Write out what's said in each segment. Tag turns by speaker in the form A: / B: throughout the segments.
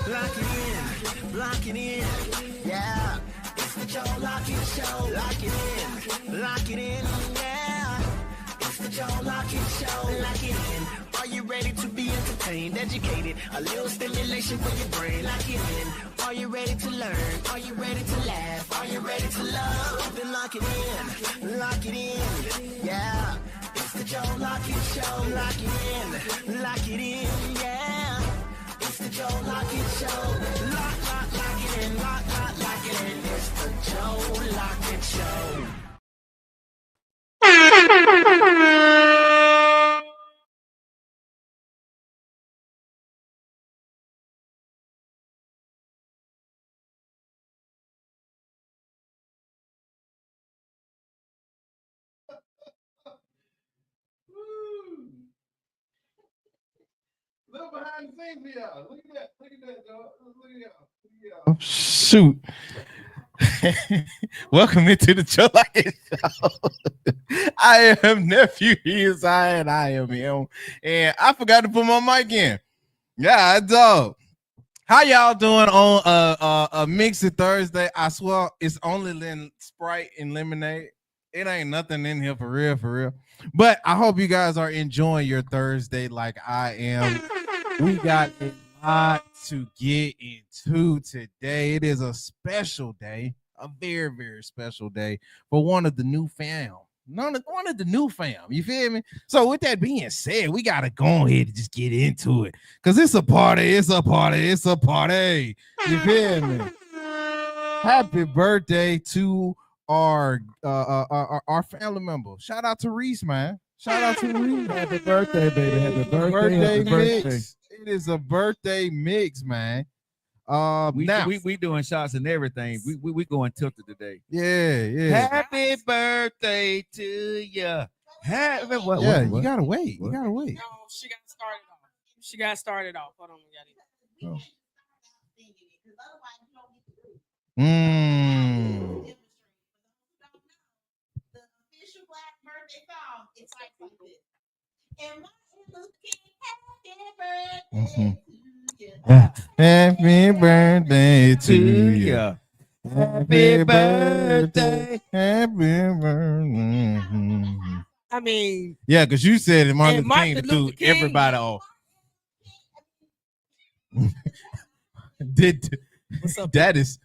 A: Lock it in, lock it in, yeah. It's the Joe Lockett Show. Lock it in, yeah. It's the Joe Lockett Show. Lock it in. Are you ready to be entertained, educated? A little stimulation for your brain. Lock it in. Are you ready to learn? Are you ready to laugh? Are you ready to love? Then lock it in, yeah. It's the Joe Lockett Show. Lock it in, yeah. It's the Joe Lockett Show. Lock it in, lock it in. It's the Joe Lockett Show.
B: Look behind the scenes for y'all. Look at that. Look at that, dog. Look at y'all. Oh, shoot. Welcome into the Joe Lockett Show. I am nephew. He is I, and I am him. And I forgot to put my mic in. Yeah, dog. How y'all doing on a Mixed Thursday? I swear it's only Sprite and lemonade. It ain't nothing in here for real. But I hope you guys are enjoying your Thursday like I am. We got a lot to get into today. It is a special day, a very, very special day for one of the new fam. One of the new fam. You feel me? So with that being said, we gotta go ahead and just get into it. Cause it's a party. You feel me? Happy birthday to our family member. Shout out to Reese, man. Shout out to Reese.
C: Happy birthday, baby. Happy birthday.
B: Happy birthday. It is a birthday mix, man.
C: We doing shots and everything. We going tilted today.
B: Yeah.
C: Happy birthday to you. Happy what?
B: You gotta wait. You gotta wait.
D: No, she got started off. Hold on, we got it.
B: Oh.
E: The official Black birthday song. It's like this. And Martin Luther King, happy birthday to you.
B: Happy birthday. Happy birthday.
D: I mean,
B: Yeah, because you said Martin Luther King
D: Martin
B: threw
D: Luther King-
B: everybody off.
D: what's up?
B: That is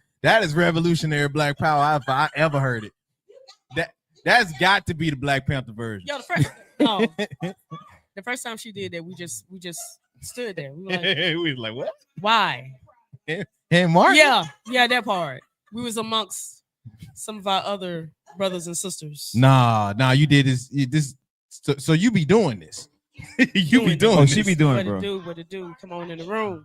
B: revolutionary Black Power if I ever heard it. That's got to be the Black Panther version.
D: Yo, the first time she did that, we just stood there. We were like,
B: We was like, what?
D: why?
B: And Martin?
D: Yeah, that part. We was amongst some of our other brothers and sisters.
B: Nah, you did this. So you be doing this. You be doing
C: Oh,
B: this.
C: she be doing it,
D: What
C: bro.
D: it do? Come on in the room.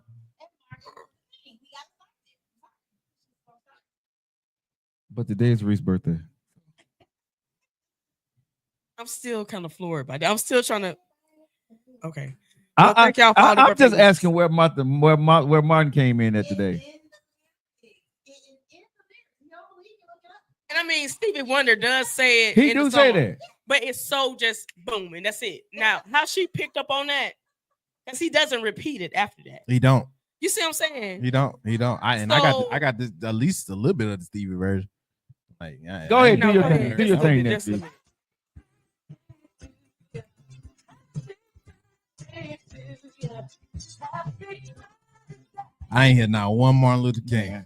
C: But today is Reese's birthday.
D: I'm still kind of floored by that. I'm still trying to. Okay. Well,
C: I,
D: thank y'all for all the
C: I'm just
D: birthday
C: asking where Martin came in at today.
D: And I mean, Stevie Wonder does say it.
C: He
D: in
C: do
D: the
C: say
D: song,
C: that.
D: but it's so just boom, and that's it. Now, how she picked up on that? Because he doesn't repeat it after that.
B: He don't.
D: You see what I'm saying?
B: He don't. I got this at least a little bit of the Stevie version. Like,
C: Go ahead,
D: No,
C: do your
D: go
C: thing.
D: ahead.
C: Do your
D: Just
C: thing
D: a
C: next
D: minute.
C: week.
B: I ain't hear not one Martin Luther King.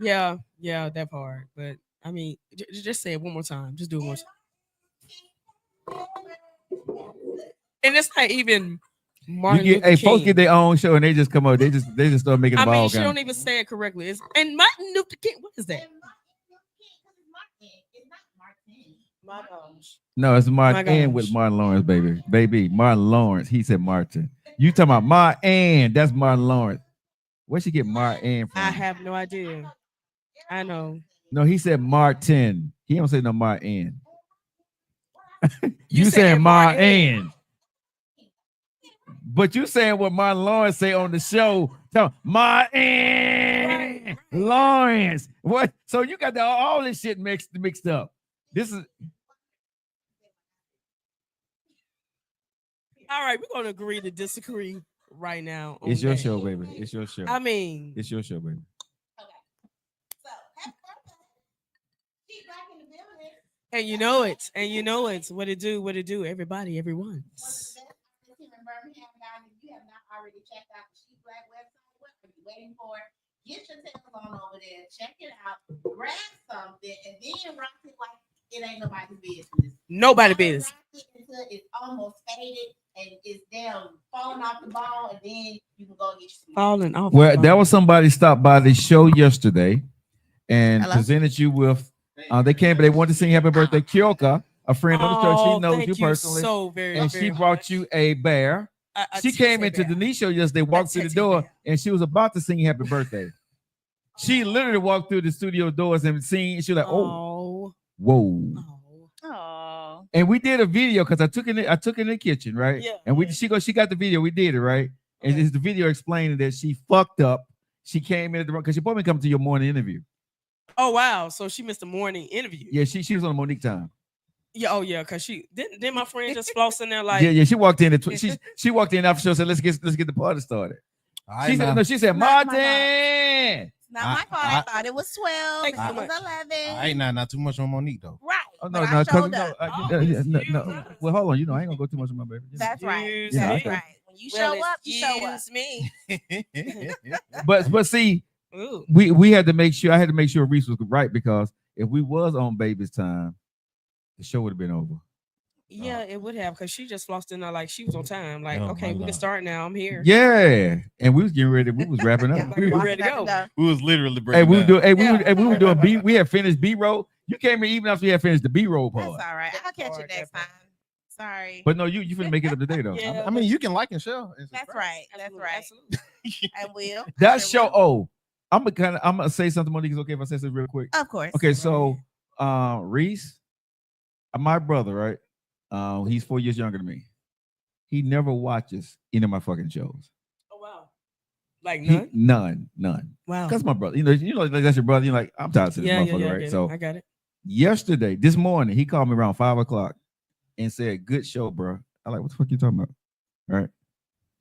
D: Yeah, that part. But I mean, just say it one more time. Just do it one time. And it's not even Martin Luther
C: Hey,
D: King.
C: folks get their own show and they just come up. They just start making
D: I
C: them
D: mean,
C: all
D: she don't even say it correctly. And Martin Luther King. What is that? My gosh.
C: No, it's
D: My
C: Martin
D: gosh.
C: with Martin Lawrence, baby. Martin Lawrence. He said Martin. You talking about Martin? That's Martin Lawrence. Where'd she get Martin from?
D: I have no idea. I know.
C: No, he said Martin. He don't say no Martin.
D: You
C: You
D: saying
C: saying
D: Martin.
C: Martin. But you saying what Martin Lawrence say on the show. Tell Martin Lawrence. What? So you got all this shit mixed up. This is
D: All right, we're gonna agree to disagree right now.
C: It's
D: on
C: your
D: that.
C: show, baby. It's your show.
D: I mean,
C: It's your show, baby.
E: Okay. So happy birthday. She black in the building.
D: and you know it, and you know it. What it do? What it do? Everybody, everyone.
E: One of the best artists here in Birmingham, guys. If you have not already checked out the She Black website, what are you waiting for? Get your tails on over there, check it out, grab something, and then rock it like it ain't nobody's business.
D: Nobody
E: Rock
D: business.
E: it until it's almost faded and it's down, falling off the ball, and then you can go get your
D: Falling off.
C: Well,
D: the
C: there
D: ball.
C: was somebody stopped by the show yesterday and
E: Hello?
C: presented you with. They came, but they wanted to sing happy birthday, Kyoka, a friend of the church. She knows
D: thank
C: you personally,
D: so very,
C: and
D: very
C: she brought
D: much.
C: you a bear.
D: A
C: She came into
D: teddy bear.
C: Denise show yesterday, walked through the
D: teddy
C: door,
D: bear.
C: and she was about to sing happy birthday. She literally walked through the studio doors and sing. She was like, "Oh,
D: Oh,
C: whoa!"
D: oh.
E: Oh,
C: And we did a video because I took it in the kitchen, right?
D: Yeah,
C: And
D: yeah.
C: she got the video. We did it, right? And
D: Okay.
C: it's the video explaining that she fucked up. She came in at the wrong because she probably come to your morning interview.
D: Oh wow! So she missed the morning interview.
C: Yeah, she was on Monique time.
D: Yeah. Oh yeah. Cause she didn't my friend just floss in there like.
C: Yeah. She walked in. She walked in after show. Said, "Let's get the party started." She said, "No." She said,
E: Not my
C: "Martin."
E: it's not my fault. I thought it was 12.
D: Thank
E: It
D: you so
E: was
D: much.
E: 11.
B: I ain't not too much on Monique though.
E: Right.
C: Oh
E: but
C: no,
E: I
C: no,
E: showed
C: no,
E: up.
C: no. Well, hold on. I ain't gonna go too much on my baby.
E: That's right.
D: Excuse
E: That's
C: me.
E: right. When you
D: Well,
E: show up, you show up.
D: excuse me.
C: But see,
D: Ooh.
C: we had to make sure. I had to make sure Reese was right because if we was on baby's time, the show would have been over.
D: Yeah, it would have because she just flossed in there like she was on time. Like,
B: Oh,
D: okay,
B: my
D: we can
B: Lord.
D: start now. I'm here.
C: Yeah, and we was getting ready. We was wrapping
E: Yeah,
C: up.
D: we were
E: walking
D: ready to
E: up and
D: go.
E: down.
B: We was literally
C: Hey,
B: breaking
C: we were
B: down.
C: doing. Hey,
D: Yeah.
C: we were doing B. We had finished B roll. You came in even after we had finished the B roll
E: That's
C: part.
E: all right.
D: That
E: I'll catch
D: part,
E: it next
D: that part.
E: time. Sorry.
C: But no, you finna make it up today though.
D: Yeah.
B: I mean, you can like and share. It's
E: That's
B: great.
E: right. That's
D: Absolutely,
E: right.
D: absolutely.
E: I will. I
C: That
E: sure
C: show.
E: will.
C: Oh, I'm gonna say something. Monique, is okay if I say something real quick?
E: Of course.
C: Okay, so Reese, my brother, right? He's 4 years younger than me. He never watches any of my fucking shows.
D: Oh wow. Like
C: He-
D: none.
C: none.
D: Wow.
C: That's my brother. Like that's your brother. You're like, I'm tired of this
D: Yeah,
C: motherfucker,
D: I
C: right?
D: get it.
C: So
D: I got it.
C: yesterday, this morning, he called me around 5:00 and said, "Good show, bro." I like, what the fuck you talking about? Right?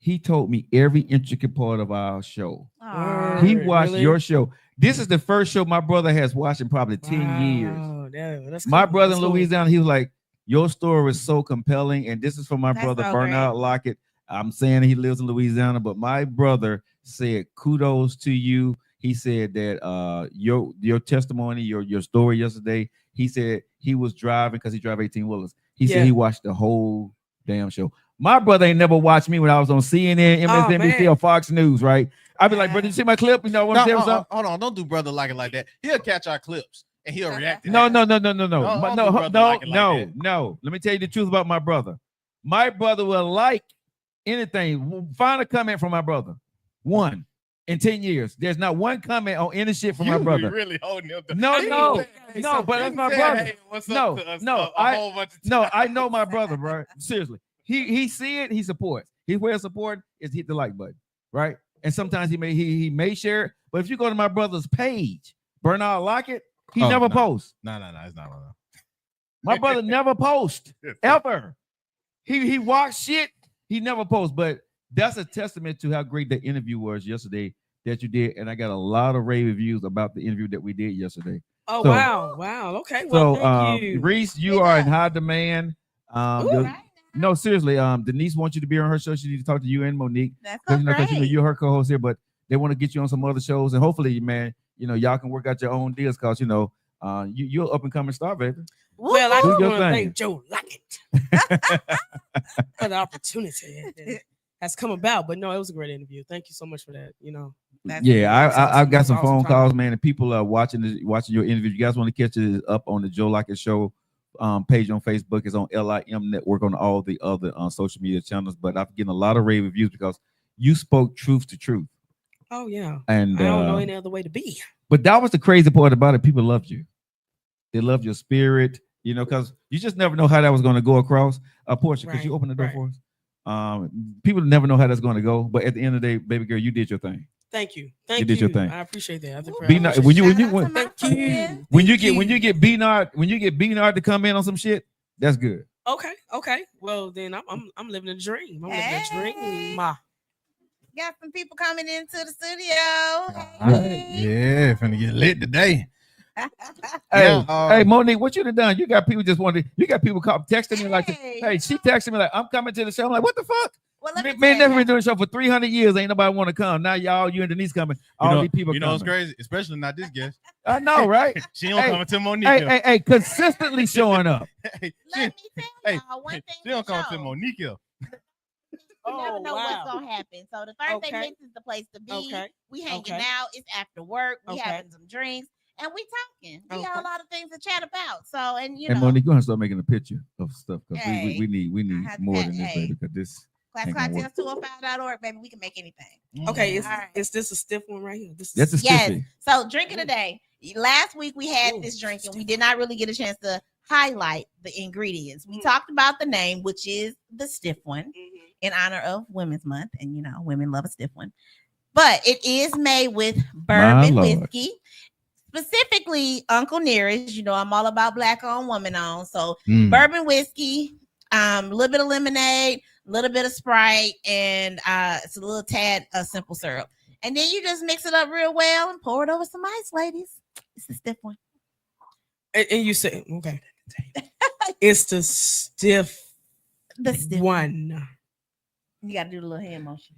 C: He told me every intricate part of our show.
E: Aw.
C: He
D: Word,
C: watched
D: really?
C: your show. This is the first show my brother has watched in probably 10 years.
D: Wow, that's
C: My
D: cool.
C: brother
D: That's
C: in
D: cool.
C: Louisiana, he was like, "Your story is so compelling." And this is from my
E: That's
C: brother,
E: so
C: Bernard Lockett. I'm saying he lives in Louisiana, but my brother said, "Kudos to you." He said that your testimony, your story yesterday, he said he was driving because he drive 18 wheelers. He
D: Yeah.
C: said he watched the whole damn show. My brother ain't never watched me when I was on CNN, MSNBC,
D: man.
C: or Fox News, right? I'd be like, "Brother, you see my clip? You know what
B: No,
C: I'm saying?" something?
B: hold on, don't do brother like it like that. He'll catch our clips and he'll react. To
C: No,
B: that.
C: no.
B: Don't
C: No,
B: do
C: no,
B: brother like it like that.
C: no. Let me tell you the truth about my brother. My brother will like anything. Find a comment from my brother. One in 10 years. There's not one comment on any shit from
B: You
C: my
B: be
C: brother.
B: really holding him.
C: No,
B: He
C: no,
B: said, hey,
C: no, but that's
B: he
C: my
B: said,
C: brother.
B: hey, what's
C: No,
B: up to us
C: no,
B: a whole bunch of
C: No,
B: times.
C: I know my brother, bro. Seriously. He see it, he supports. His way of support is hit the like button, right? And sometimes he may share it, but if you go to my brother's page, Bernard Lockett, he
B: Oh,
C: never
B: no.
C: posts.
B: No, it's not. No.
C: My brother never posts ever. He watched shit. He never posts. But that's a testament to how great the interview was yesterday that you did. And I got a lot of rave reviews about the interview that we did yesterday.
D: Oh
C: So-
D: wow. Okay. Well,
C: So
D: thank you.
C: Reese, you are in high demand.
D: Ooh.
C: the-
E: Right now.
C: no, seriously. Denise wants you to be on her show. She needs to talk to you and Monique.
E: That's
C: Because
E: so great.
C: you're her co-host here, but they want to get you on some other shows, and hopefully, man, y'all can work out your own deals because you're up and coming star, baby.
D: Well, I
C: Do
D: just
C: your
D: want to
C: thing.
D: thank Joe Lockett for the opportunity that has come about. But no, it was a great interview. Thank you so much for that.
E: That's
C: Yeah, I've got some
D: Awesome
C: phone
D: time.
C: calls, man, and people are watching your interview. You guys want to catch it up on the Joe Lockett Show page on Facebook. It's on LIM Network on all the other social media channels. But I've getting a lot of rave reviews because you spoke truth to truth,
D: Oh yeah.
C: and
D: I don't know any other way to be.
C: but that was the crazy part about it. People loved you. They loved your spirit, because you just never know how that was going to go across. Portia, could you
D: Right,
C: open the door
D: right.
C: for us? People never know how that's going to go, but at the end of the day, baby girl, you did your thing.
D: Thank you. Thank you.
C: did your thing.
D: I appreciate that. I think
C: Be not, when you
E: Shout out to my
D: Thank you.
E: friends.
C: when you
D: Thank
C: get B-Nard to come in on some shit, that's good.
D: Okay. Okay. Well, then I'm living a dream. I'm living a
E: Hey.
D: dream.
E: got some people coming into the studio.
B: All
E: Hey.
B: right. Yeah, finna get lit today.
C: Hey,
B: Yeah,
C: hey, Monique, what you done done? You got people just wanted. You got people texting me like,
E: Hey,
C: "Hey, she texted me like, I'm coming to the show." I'm like, "What the fuck?"
E: Well, let me
C: Man,
E: tell
C: never
E: ya.
C: been doing a show for 300 years. Ain't nobody want to come. Now y'all, you and Denise coming. All these people
B: you know,
C: coming.
B: it's crazy, especially not this guest.
C: I know, right?
B: She don't
C: Hey,
B: come until Monique.
C: Hey, consistently showing up.
B: Hey,
E: Let me tell
B: hey,
E: y'all one thing.
B: she don't
E: for
B: come until
E: sure.
B: Monique. Here.
E: You never
D: Oh,
E: know
D: wow.
E: what's gonna happen. So the Thursday
D: Okay.
E: mix is the place to be.
D: Okay.
E: We hanging
D: Okay.
E: out. It's after work. We
D: Okay.
E: having some drinks and we talking. We got
D: Okay.
E: a lot of things to chat about. So and you
C: And
E: know,
C: Monique, you gonna start making a picture of stuff because
E: Hey,
C: we need
E: I have
C: more
E: to-
C: than this,
E: hey.
C: baby. Because this
E: Class
C: ain't gonna work.
E: Cocktails205.org, baby. We can make anything.
D: Okay,
E: All right.
D: is this a stiff one right here? This
C: That's a
D: is
E: Yes.
C: stiffy.
E: So drink of the day. Last week we had
D: Ooh,
E: this drink and we did not really get a chance to highlight the ingredients. We
D: Mm.
E: talked about the name, which is the stiff one,
D: Mhm.
E: in honor of Women's Month, and you know, women love a stiff one. But it is made with bourbon
C: Lord.
E: whiskey, specifically Uncle Nearest. You know, I'm all about black owned, woman owned. So
B: Mm.
E: bourbon whiskey, a little bit of lemonade, a little bit of Sprite, and it's a little tad of simple syrup. And then you just mix it up real well and pour it over some ice, ladies. It's the stiff one.
D: And you say okay. It's the stiff
E: The stiff
D: one.
E: You got to do the little hand motion.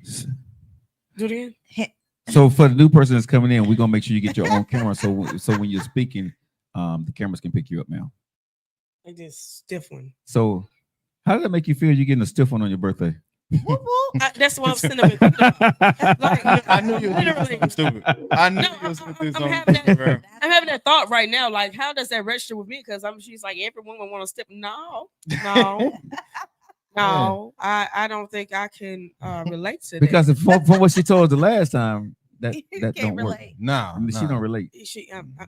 D: Do it again.
C: So for the new person that's coming in, we're gonna make sure you get your own camera. So when you're speaking, the cameras can pick you up now.
D: Like this stiff one.
C: So how did that make you feel? You getting a stiff one on your birthday?
E: Whoop, whoop.
D: That's why I'm sending it.
B: I knew you were
D: Literally.
B: something stupid. I knew
D: No,
B: you was gonna do
D: I'm
B: something
D: having
B: stupid, bro.
D: I'm having that thought right now. Like, how does that register with me? Because she's like, every woman want to step. No. No, I don't think I can relate to that.
C: Because from what she told us the last time, that
E: Can't
C: don't work.
E: relate.
B: Nah,
C: I mean, she don't relate.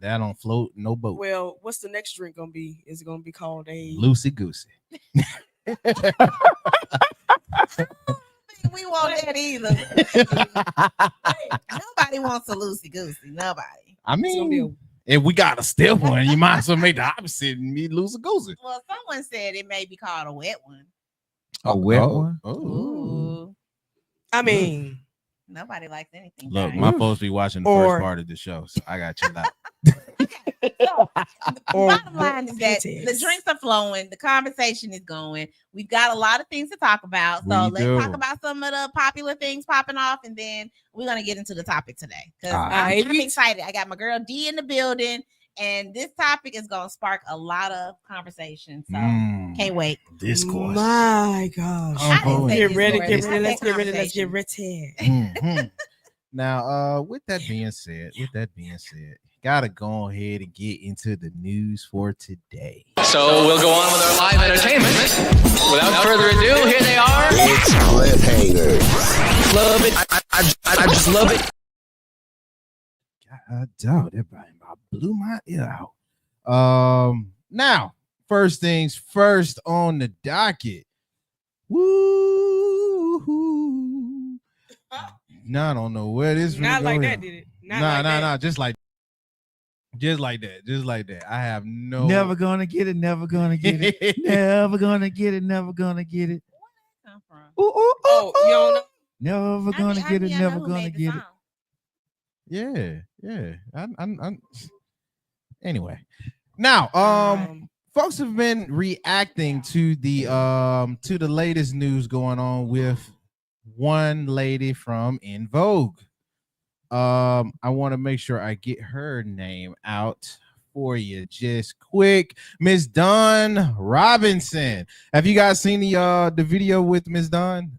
B: That don't float no boat.
D: Well, what's the next drink gonna be? Is it gonna be called a
B: Loosey goosey.
E: We want that either. Nobody wants a loosey goosey. Nobody.
B: I
D: It's gonna be
B: mean, if we got a stiff one, you might as well make the opposite and be loosey goosey.
E: Well, someone said it may be called a wet one.
C: A wet one?
B: Oh.
E: Ooh.
D: I mean,
E: Nobody likes anything.
B: Look,
E: dry.
B: my folks be watching the
D: Or-
B: first part of the show, so I got chill out.
E: So,
D: Or
E: bottom line is that the
D: Pitex.
E: drinks are flowing, the conversation is going. We've got a lot of things to talk about. So
B: We
E: let's
B: do.
E: talk about some of the popular things popping off, and then we're gonna get into the topic today. Because
B: All
D: right.
E: I'm excited. I got my girl D in the building, and this topic is gonna spark a lot of conversation. So can't wait.
B: Discourse.
D: My gosh.
B: I didn't say
D: Get ready,
E: discourse.
D: get ready.
E: I
D: Let's
E: said
D: get ready. Let's get
E: conversation.
D: ready.
B: Mhm. Now, with that being said, gotta go ahead and get into the news for today.
F: So we'll go on with our live entertainment. Without further ado, here they are.
A: It's cliffhanger.
F: Love it. I just love it.
B: God damn, that about blew my ear out. Now, first things first on the docket. Woo! Now I don't know where this.
D: Not
B: finna
D: like
B: go
D: that,
B: here.
D: did it? Not like that.
B: Nah, just like that. I have no.
C: Never gonna get it. Never gonna get it. Never gonna get it. Never gonna get it.
E: Come from?
C: Ooh, ooh, ooh,
D: Oh, you don't know?
C: Never gonna get it. Never gonna get it.
B: Yeah. I'm. Anyway, now, folks have been reacting to the latest news going on with one lady from In Vogue. I want to make sure I get her name out for you just quick. Miss Dawn Robinson. Have you guys seen the video with Miss Dawn?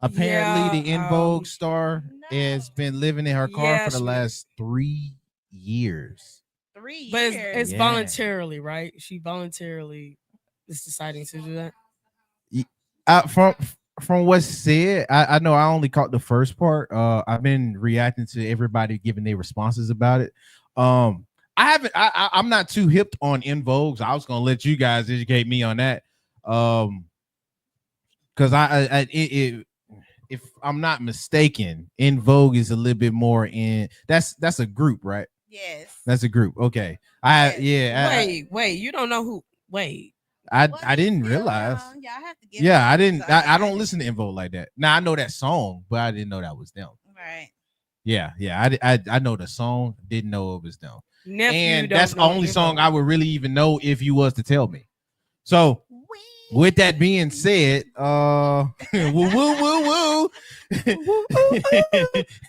B: Apparently the In Vogue star has been living in her car for the last 3 years.
E: 3 years.
D: But it's
B: Yeah.
D: voluntarily, right? She voluntarily is deciding to do that.
B: From what's said, I know I only caught the first part. I've been reacting to everybody giving their responses about it. I'm not too hipped on In Vogue, so I was gonna let you guys educate me on that. Because if I'm not mistaken, In Vogue is a little bit more in that's a group, right?
E: Yes.
B: That's a group. Okay.
E: Yes.
B: Yeah.
D: Wait, you don't know who? Wait,
B: I didn't realize.
E: Y'all have to get
B: Yeah, I
E: them
B: didn't. I don't
E: somebody.
B: listen to Invo like that. Now I know that song, but I didn't know that was them.
E: Right.
B: Yeah. I know the song. Didn't know it was them.
D: Nephew
B: And
D: don't
B: that's the
D: know
B: only
D: Invo.
B: song I would really even know if you was to tell me. So with that being said, woo woo woo woo.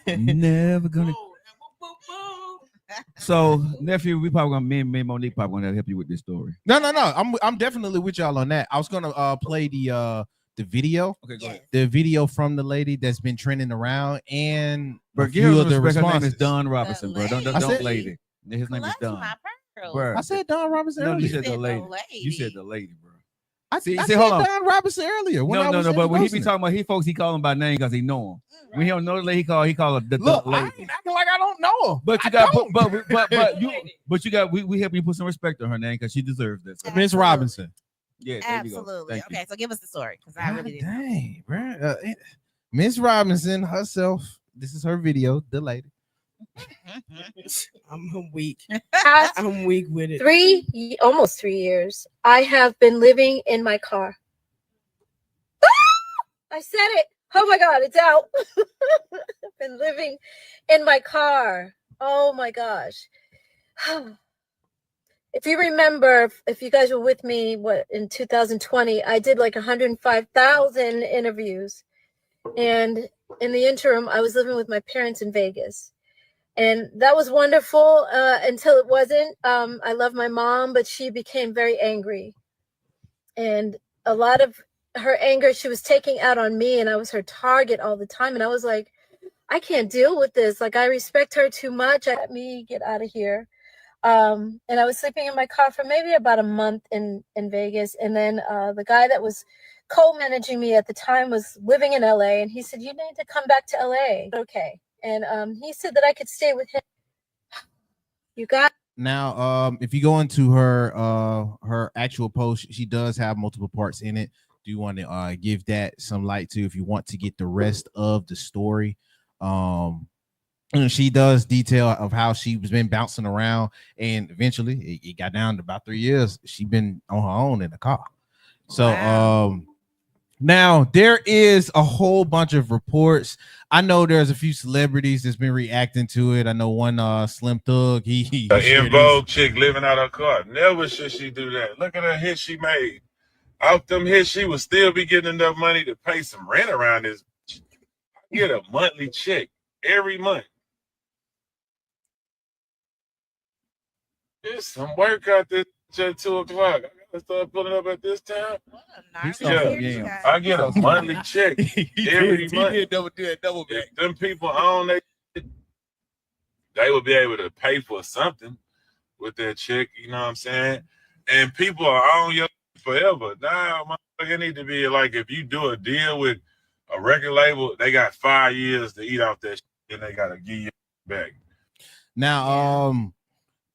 C: Never gonna. So, nephew, we probably gonna me and Monique probably gonna help you with this story.
B: No. I'm definitely with y'all on that. I was gonna play the video.
C: Okay, go ahead.
B: The video from the lady that's been trending around and
C: But
B: a
C: give
B: few
C: her
B: of the
C: respect. Her name
B: responses.
C: is Don Robinson, bro. Don't
B: I said-
C: lady. His name is
E: Clutch
C: Don.
E: my pearls.
C: Bruh.
B: I said Don Robinson
C: No, you
B: earlier.
C: said the
E: said the
C: lady.
E: lady.
C: You said the lady, bro.
B: I
C: See,
B: said
C: hold on.
B: Don Robinson earlier. When I was
C: No. But when he be
B: introducing it.
C: talking about folks, he call him by name because he know him.
E: Mm,
C: When he don't know the lady, he call her the
B: Look, I
C: lady.
B: ain't acting like I don't know her.
C: But you
B: I
C: got,
B: don't.
C: but you got. We help you put some respect on her name because she deserves that. So,
B: Miss
E: Absolutely.
B: Robinson.
C: yeah, there you go.
E: Absolutely.
C: Thank you.
E: Okay, so give us the story because I really didn't.
B: Dang, bro. Miss Robinson herself. This is her video. The lady.
D: I'm weak.
G: Past
D: I'm weak with it.
G: almost 3 years, I have been living in my car. I said it. Oh my God, it's out. I've been living in my car. Oh my gosh. If you remember, if you guys were with me, in 2020, I did like 105,000 interviews. And in the interim, I was living with my parents in Vegas. And that was wonderful until it wasn't. I love my mom, but she became very angry. And a lot of her anger, she was taking out on me, and I was her target all the time. And I was like, I can't deal with this. Like, I respect her too much. Let me get out of here. And I was sleeping in my car for maybe about a month in Vegas. And then the guy that was co-managing me at the time was living in LA. And he said, you need to come back to LA. Okay. And he said that I could stay with him. You got
B: Now, if you go into her actual post, she does have multiple parts in it. Do you want to give that some light to if you want to get the rest of the story? And she does detail of how she's been bouncing around, and eventually it got down to about 3 years. She's been on her own in the car. So,
E: Wow.
B: now there is a whole bunch of reports. I know there's a few celebrities that's been reacting to it. I know one Slim Thug. He
H: An
B: shared
H: in vogue chick living out her car. Never should she do that. Look at her hit she made. Out them hits, she would still be getting enough money to pay some rent around this. I get a monthly check every month. There's some work out there at 2 o'clock. I gotta start pulling up at this time.
E: What a
C: He's
E: nervous
C: so
E: serious
C: young.
E: guy.
H: I get a monthly check every month.
B: double back.
H: If them people own they would be able to pay for something with their check, you know what I'm saying? And people are on your forever. Now, it need to be like if you do a deal with a record label, they got 5 years to eat off that shit, and they gotta give you back.
B: Now,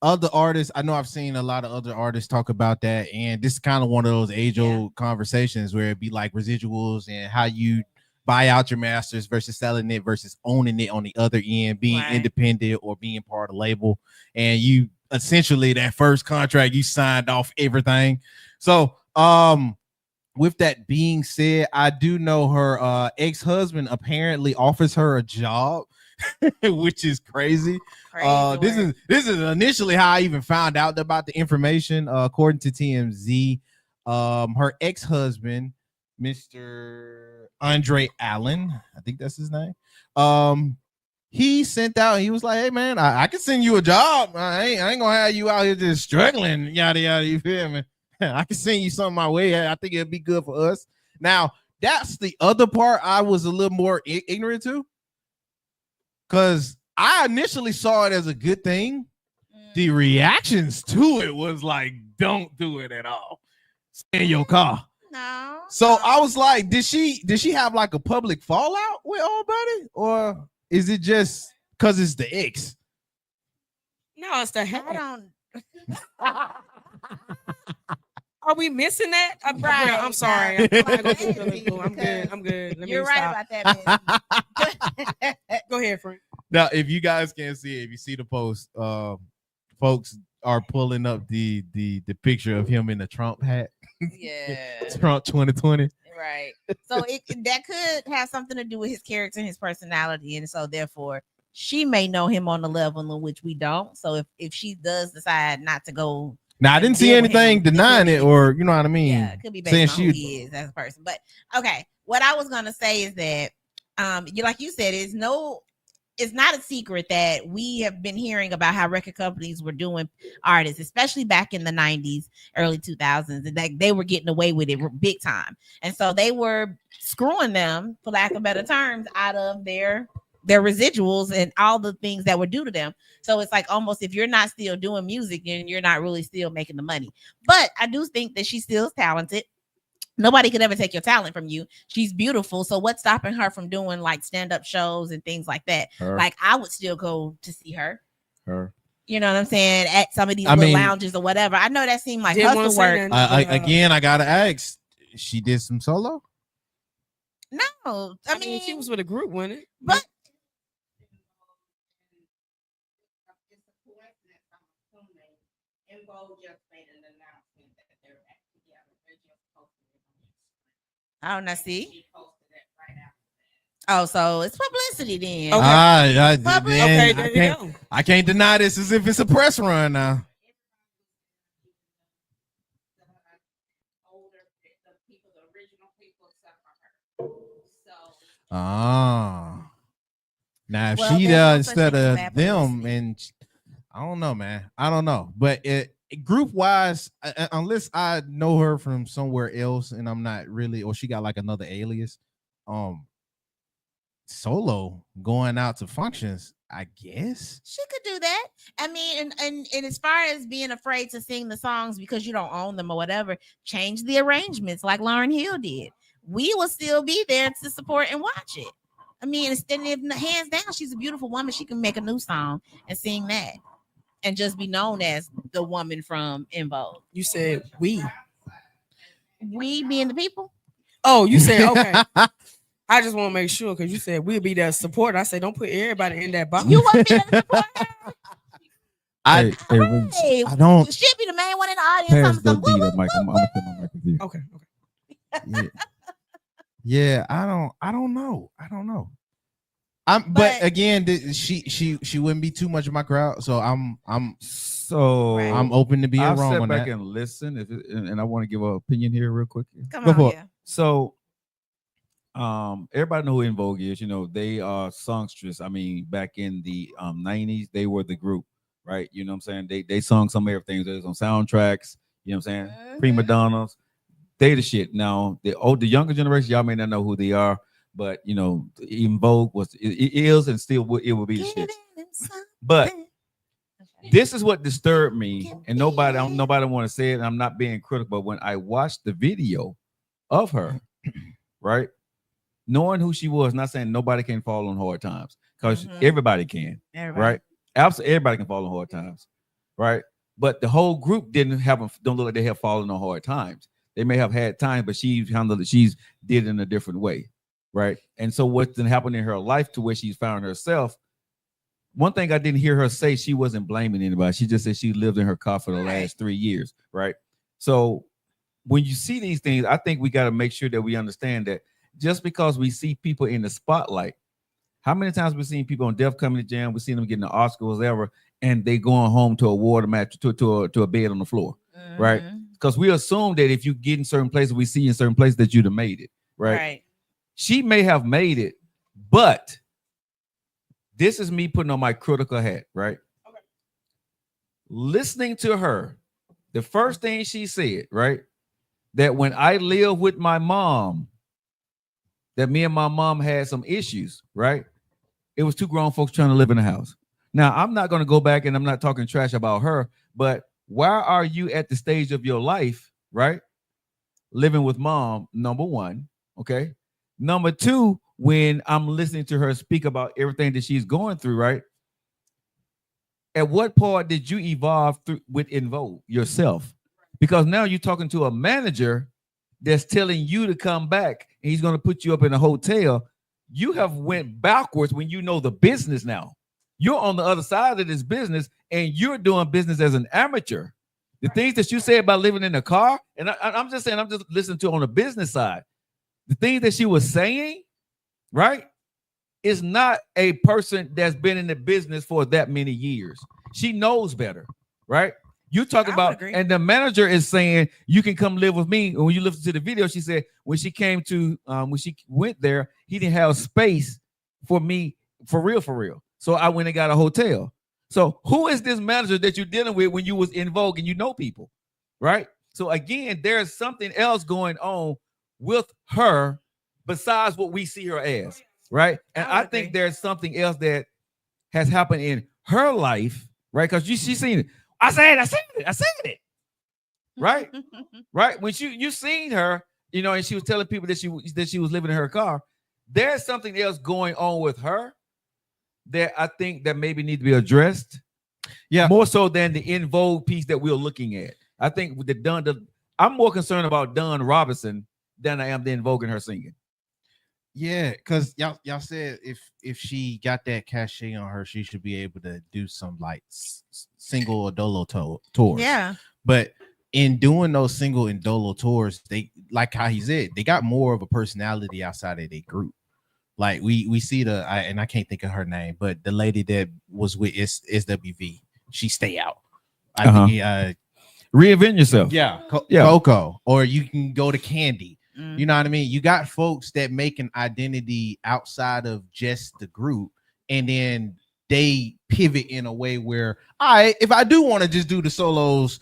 B: other artists, I know I've seen a lot of other artists talk about that, and this is kind of one of those age-old conversations where it'd be like residuals and how you buy out your masters versus selling it versus owning it on the other end, being
E: Right.
B: independent or being part of the label. And you essentially that first contract you signed off everything. So with that being said, I do know her ex-husband apparently offers her a job, which is crazy.
E: Crazy
B: This
E: work.
B: is initially how I even found out about the information. According to TMZ, her ex-husband, Mr. Andre Allen, I think that's his name. He sent out. He was like, "Hey man, I can send you a job. I ain't gonna have you out here just struggling, yada yada. You feel me? I can send you something my way. I think it'd be good for us." Now, that's the other part I was a little more ignorant to, because I initially saw it as a good thing. The reactions to it was like, "Don't do it at all. Stay in your car."
E: No.
B: So I was like, did she have like a public fallout with Old Buddy, or is it just because it's the ex?
D: No, it's the
E: I
D: head.
E: don't.
D: Are we missing that?
E: Right.
D: I'm sorry. I'm not gonna keep feeling cool. I'm good. I'm good. Let
E: You're
D: me
E: right
D: stop.
E: about that, man.
D: Go ahead, Frank.
B: Now, if you guys can't see it, if you see the post, folks are pulling up the picture of him in the Trump hat.
E: Yeah.
B: Trump 2020.
E: Right. So that could have something to do with his character and his personality. And so therefore she may know him on the level in which we don't. So if she does decide not to go.
B: Now I didn't see
E: deal with
B: anything
E: him,
B: denying it, or you know what I mean.
E: Yeah, it could be
B: saying
E: based on who he is as a person. But okay, what I was gonna say is that like you said, it's not a secret that we have been hearing about how record companies were doing artists, especially back in the 90s, early 2000s, and that they were getting away with it big time. And so they were screwing them, for lack of better terms, out of their residuals and all the things that were due to them. So it's like almost if you're not still doing music, then you're not really still making the money. But I do think that she still is talented. Nobody could ever take your talent from you. She's beautiful. So what's stopping her from doing like stand-up shows and things like that?
C: Her.
E: Like I would still go to see her.
C: Her.
E: You know what I'm saying? At some of these little lounges or whatever. I know that seemed like hustle work.
B: Again, I gotta ask. She did some solo?
E: No,
D: I mean she was with a group, wasn't it?
E: But oh, now see. Oh, so it's publicity then.
B: I can't deny this as if it's a press run now. Ah. Now if she does instead of them, and I don't know, man. I don't know, but group wise, unless I know her from somewhere else and I'm not really, or she got like another alias, solo going out to functions, I guess
E: she could do that. I mean, and as far as being afraid to sing the songs because you don't own them or whatever, change the arrangements like Lauryn Hill did. We will still be there to support and watch it. I mean, hands down, she's a beautiful woman. She can make a new song and sing that and just be known as the woman from En Vogue.
D: You said we
E: being the people.
D: Oh, you said okay. I just want to make sure because you said we'll be there support. I said don't put everybody in that box.
E: You want to be there support?
B: I don't.
E: She'll be the main one in the audience.
C: Pass the beat up, Mike. I'm gonna put my mic with you.
D: Okay.
B: Yeah, I don't know. But again, she wouldn't be too much of my crowd, so I'm open to being
C: I'll
B: wrong
C: sit
B: on
C: back
B: that.
C: and listen, and I want to give an opinion here real quick.
E: Come on, yeah.
C: So, everybody know who En Vogue is. You know they are songstress. I mean, back in the 90s, they were the group, right? You know what I'm saying? They sung some everything. They was on soundtracks. You know what I'm saying? Prima donnas. They the shit. Now the younger generation, y'all may not know who they are, but you know, En Vogue is and still it will be the shit. But this is what disturbed me, and nobody want to say it. And I'm not being critical, but when I watched the video of her, right, knowing who she was, not saying nobody can fall on hard times, because everybody can, right? Absolutely, everybody can fall on hard times, right? But the whole group don't look like they have fallen on hard times. They may have had time, but she's did it in a different way, right? And so what's been happening in her life to where she's found herself. One thing I didn't hear her say, she wasn't blaming anybody. She just said she lived in her car for the last 3 years, right? So when you see these things, I think we got to make sure that we understand that just because we see people in the spotlight, how many times we've seen people on Def Comedy Jam, we've seen them getting the Oscars, whatever, and they going home to a water match, to a bed on the floor, right? Because we assume that if you get in certain places, we see in certain places that you'd have made it, right? She may have made it, but this is me putting on my critical hat, right? Okay. Listening to her, the first thing she said, right, that when I lived with my mom, that me and my mom had some issues, right? It was two grown folks trying to live in a house. Now, I'm not going to go back and I'm not talking trash about her, but why are you at the stage of your life, right? Living with mom, number one, okay? Number two, when I'm listening to her speak about everything that she's going through, right? At what part did you evolve through with En Vogue yourself? Because now you're talking to a manager that's telling you to come back and he's going to put you up in a hotel. You have went backwards when you know the business now. You're on the other side of this business and you're doing business as an amateur. The things that you say about living in a car, and I'm just saying, I'm just listening to on the business side. The things that she was saying, right, is not a person that's been in the business for that many years. She knows better, right? You talk
D: I would
C: about,
D: agree.
C: and the manager is saying, you can come live with me. And when you listen to the video, she said, when she came to, when she went there, he didn't have space for me, for real. So I went and got a hotel. So who is this manager that you're dealing with when you was in Vogue and you know people, right? So again, there's something else going on with her besides what we see her as, right? And I think there's something else that has happened in her life, right? Because she's seen it. I said it. Right? Right? When you seen her, you know, and she was telling people that she was living in her car, there's something else going on with her that I think that maybe need to be addressed.
B: Yeah.
C: More so than the In Vogue piece that we're looking at. I think with I'm more concerned about Dawn Robinson than I am the In Vogue and her singing.
B: Yeah, because y'all said if she got that cachet on her, she should be able to do some like single or dolo tours.
I: Yeah.
B: But in doing those single and dolo tours, they, like how he said, they got more of a personality outside of their group. Like we see and I can't think of her name, but the lady that was with SWV, she stay out. I think
C: Reinvent Yourself.
B: Yeah,
C: Yeah.
B: Coco, or you can go to Candy. You know what I mean? You got folks that make an identity outside of just the group, and then they pivot in a way where, if I do want to just do the solos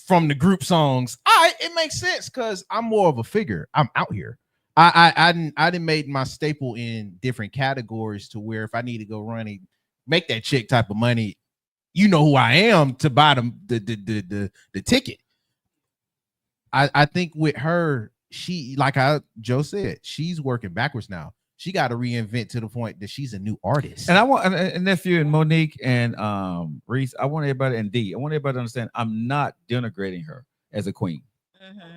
B: from the group songs, it makes sense because I'm more of a figure. I'm out here. I didn't made my staple in different categories to where if I need to go run and make that chick type of money, you know who I am to buy the ticket. I think with her, she, like how Joe said, she's working backwards now. She got to reinvent to the point that she's a new artist.
C: And I want and nephew and Monique and Reese, I want everybody to understand I'm not denigrating her as a queen.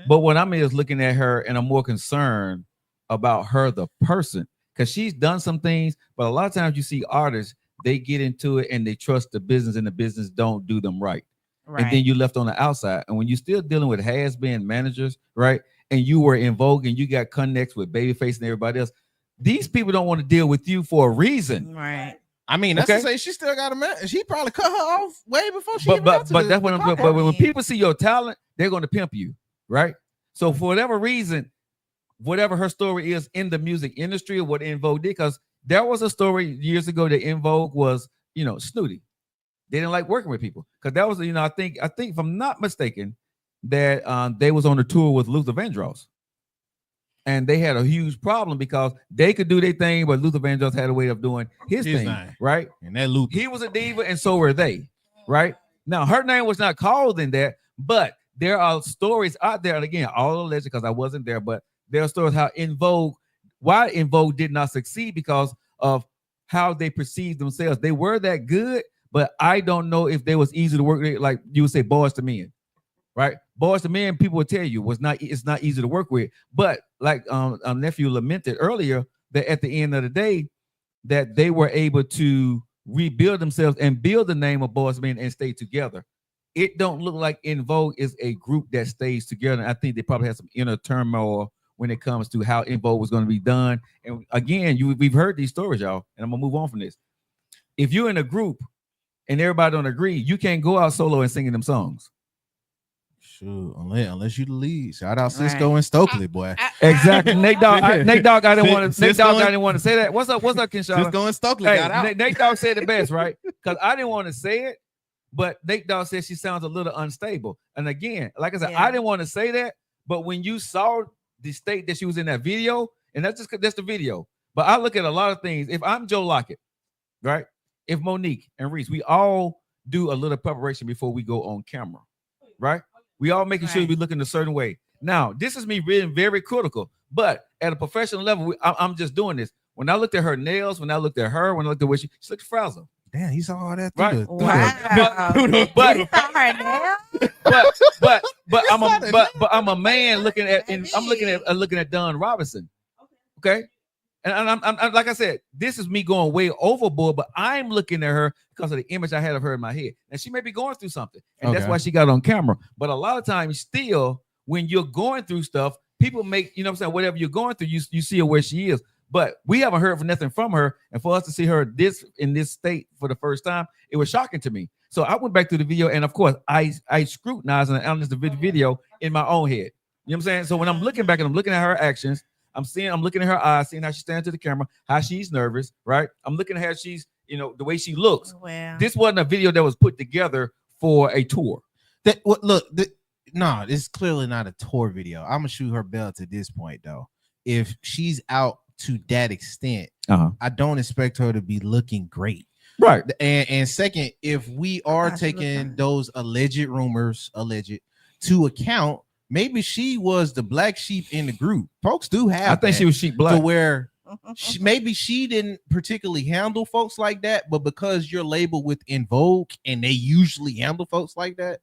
C: But what I'm is looking at her and I'm more concerned about her, the person, because she's done some things, but a lot of times you see artists, they get into it and they trust the business and the business don't do them right. And then you left on the outside. And when you're still dealing with has-been managers, right? And you were in Vogue and you got connects with Babyface and everybody else, these people don't want to deal with you for a reason.
I: Right.
B: I mean, that's to say she still got a man. She probably cut her off way before she. But
C: that's what I'm. But when people see your talent, they're going to pimp you, right? So for whatever reason, whatever her story is in the music industry or what In Vogue did, because there was a story years ago that In Vogue was, snooty. They didn't like working with people because that was, I think if I'm not mistaken, that they was on a tour with Luther Vandross. And they had a huge problem because they could do their thing, but Luther Vandross had a way of doing his thing, right?
B: And that Luther,
C: he was a diva, and so were they, right? Now, her name was not called in that, but there are stories out there, and again, all alleged because I wasn't there, but there are stories how why In Vogue did not succeed because of how they perceived themselves. They were that good, but I don't know if they was easy to work with, like you would say, Boys to Men. Right, Boys to Men, people will tell you it's not easy to work with. But like nephew lamented earlier, that at the end of the day, that they were able to rebuild themselves and build the name of Boys to Men and stay together. It don't look like In Vogue is a group that stays together. And I think they probably had some inner turmoil when it comes to how In Vogue was going to be done. And again, we've heard these stories, y'all, and I'm gonna move on from this. If you're in a group and everybody don't agree, you can't go out solo and singing them songs.
B: Sure, unless you the lead. Shout out Cisco and Stokely, boy.
C: Exactly. Nate Dogg, I didn't want to say that. What's up, Kinshasa?
B: Cisco and Stokely got out.
C: Nate Dogg said it best, right? Because I didn't want to say it, but Nate Dogg said she sounds a little unstable. And again, like I said, I didn't want to say that, but when you saw the state that she was in that video, and that's the video. But I look at a lot of things. If I'm Joe Lockett, right? If Monique and Reese, we all do a little preparation before we go on camera, right? We all making sure we looking a certain way. Now, this is me being very critical, but at a professional level, I'm just doing this. When I looked at her nails, when I looked at her, when I looked at where she looked frazzled.
B: Damn, he saw all that.
C: Right. But I'm a man looking at Dawn Robinson. Okay. And I'm like I said, this is me going way overboard, but I'm looking at her because of the image I had of her in my head. And she may be going through something, and that's
B: Okay.
C: why she got on camera. But a lot of times, still, when you're going through stuff, people make, you know what I'm saying, whatever you're going through, you see her where she is. But we haven't heard nothing from her. And for us to see her in this state for the first time, it was shocking to me. So I went back to the video, and of course, I scrutinized and analyzed the video in my own head. You know what I'm saying? So when I'm looking back and I'm looking at her actions, I'm looking at her eyes, seeing how she stands to the camera, how she's nervous, right? I'm looking at how she's, the way she looks.
E: Well,
C: This wasn't a video that was put together for a tour.
B: No, this is clearly not a tour video. I'm gonna shoot her belt at this point, though. If she's out to that extent, I don't expect her to be looking great.
C: Right.
B: And second, if we are taking those alleged rumors to account, maybe she was the black sheep in the group. Folks do have.
C: I think she was sheep black.
B: To where maybe she didn't particularly handle folks like that, but because you're labeled with In Vogue and they usually handle folks like that,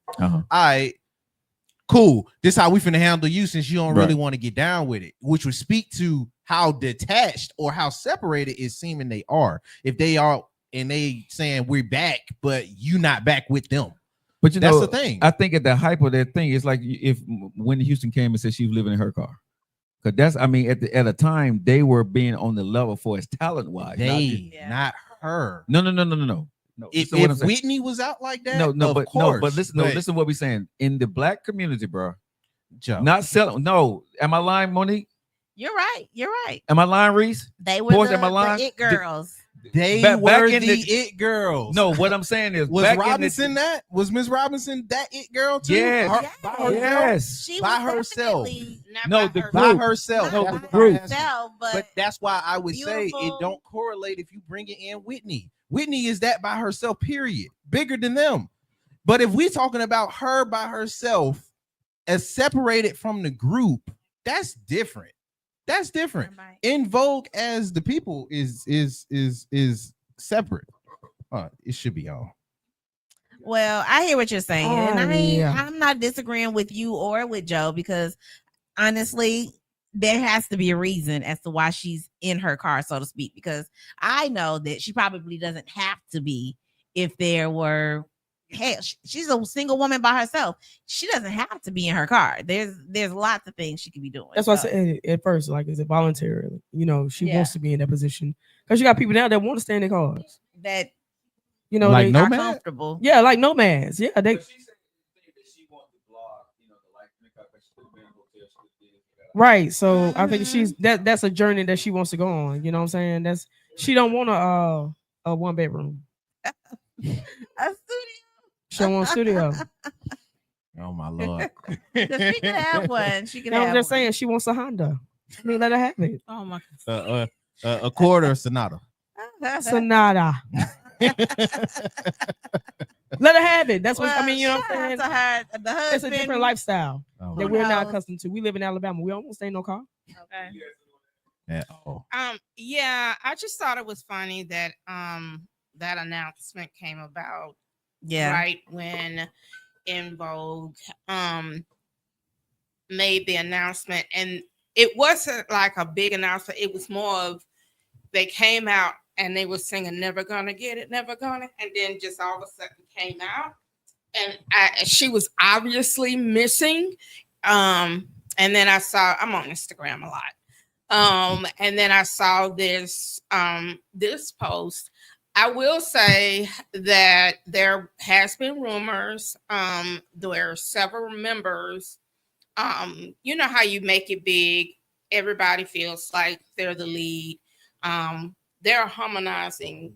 B: cool. This is how we finna handle you since you don't really want to get down with it, which would speak to how detached or how separated it's seeming they are. If they are and they saying we're back, but you not back with them.
C: But
B: that's the thing.
C: I think at the hype of that thing, it's like if when Houston came and said she was living in her car. Because that's, I mean, at a time they were being on the level for his talent wise.
B: Not her.
C: No.
B: If
C: Whitney
B: Whitney was out like that,
C: but listen what we're saying. In the black community, bro.
B: Joe.
C: Not selling. No, am I lying, Monique?
E: You're right.
C: Am I lying, Reese?
E: They were
C: Portia, am I lying?
E: the it girls.
B: They
C: Back
B: were
C: in
B: the it girls.
C: No, what I'm saying is,
B: was
C: back
B: Robinson that? Was Miss Robinson that it girl too?
C: Yes.
B: By herself?
C: Yes.
E: She
B: By
E: was
B: herself.
E: definitely
C: No, the
B: By
C: group.
B: herself.
C: No,
B: That's
C: the
B: what
C: group.
B: I'm asking.
E: herself,
B: But that's why I would say it
E: beautiful.
B: don't correlate if you bring it in Whitney. Whitney is that by herself, period. Bigger than them. But if we're talking about her by herself as separated from the group, that's different. That's different. In Vogue as the people is separate. It should be on.
E: Well, I hear what you're saying, and
D: yeah.
E: I'm not disagreeing with you or with Joe, because honestly, there has to be a reason as to why she's in her car, so to speak, because I know that she probably doesn't have to be if there were. Hell, she's a single woman by herself. She doesn't have to be in her car. There's lots of things she could be doing.
D: That's why I said at first, like, is it voluntary? She
E: Yeah.
D: wants to be in that position because you got people now that want to stay in their cars.
E: That
B: Like
D: they
B: no
E: are
B: man?
E: comfortable.
D: Yeah, like nomads. Yeah, they right. So I think that's a journey that she wants to go on. You know what I'm saying? She don't want a 1-bedroom.
E: A studio.
D: She don't want a studio.
B: Oh my lord.
E: 'Cause she could have one. She could
D: No,
E: have
D: I'm just
E: one.
D: saying she wants a Honda. I mean, let her have it.
E: Oh my
B: A quarter of Sonata.
D: Sonata. Let her have it. That's what I mean. You know what
E: shout
D: I'm
E: out
D: saying?
E: to her, the husband.
D: It's a different lifestyle
B: Oh,
D: that
B: my
D: we're not
E: knows?
D: accustomed to. We live in Alabama. We don't stay in no car.
E: Okay.
B: yeah. Oh.
I: Yeah, I just thought it was funny that that announcement came about
E: Yeah.
I: right when In Vogue made the announcement, and it wasn't like a big announcement. It was more of they came out and they were singing "Never Gonna Get It, Never Gonna," and then just all of a sudden came out, and she was obviously missing. And then I'm on Instagram a lot. And then I saw this this post. I will say that there has been rumors. There are several members. You know how you make it big, everybody feels like they're the lead. They're a harmonizing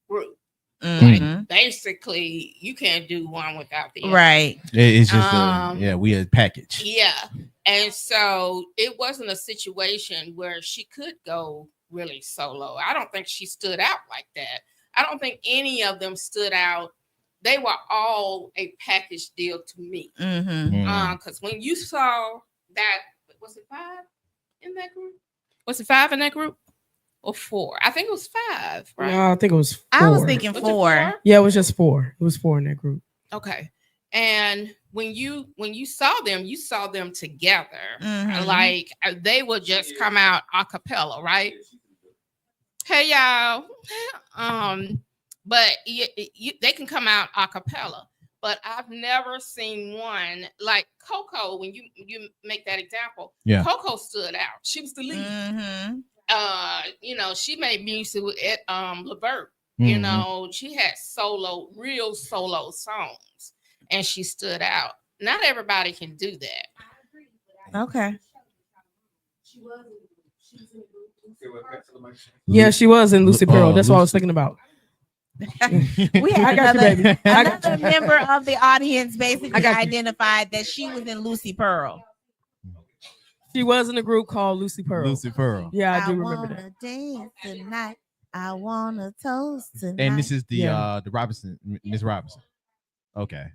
I: group.
E: Mhm.
I: Basically, you can't do one without the other.
E: Right.
B: It's just we a package.
I: Yeah. And so it wasn't a situation where she could go really solo. I don't think she stood out like that. I don't think any of them stood out. They were all a package deal to me.
E: Mm-hmm.
I: Because when you saw that, was it 5 in that group? Was it 5 in that group? Or 4? I think it was 5, right?
D: No, I think it was 4.
E: I was thinking
I: Was it
E: 4.
D: Yeah, it was just 4. It was 4 in that group.
I: Okay. And when you saw them together.
E: Mhm.
I: Like they would just come out a cappella, right? Hey y'all. But they can come out a cappella. But I've never seen one like Coco. When you make that example,
B: Yeah.
I: Coco stood out. She was the lead.
E: Mhm.
I: You know, she made music with Levert. You
B: Mhm.
I: know, she had real solo songs, and she stood out. Not everybody can do that.
E: Okay.
D: Yeah, she was in Lucy Pearl. That's what I was thinking about.
E: We
D: I
E: had
D: got you,
E: another,
D: baby. I got
E: another member of the audience basically
D: I got you.
E: identified that she was in Lucy Pearl.
D: She was in a group called Lucy Pearl.
B: Lucy Pearl.
D: Yeah, I do remember that.
E: wanna dance tonight. I wanna toast tonight.
B: And this is the
D: Yeah.
B: Robinson, Miss Robinson. Okay.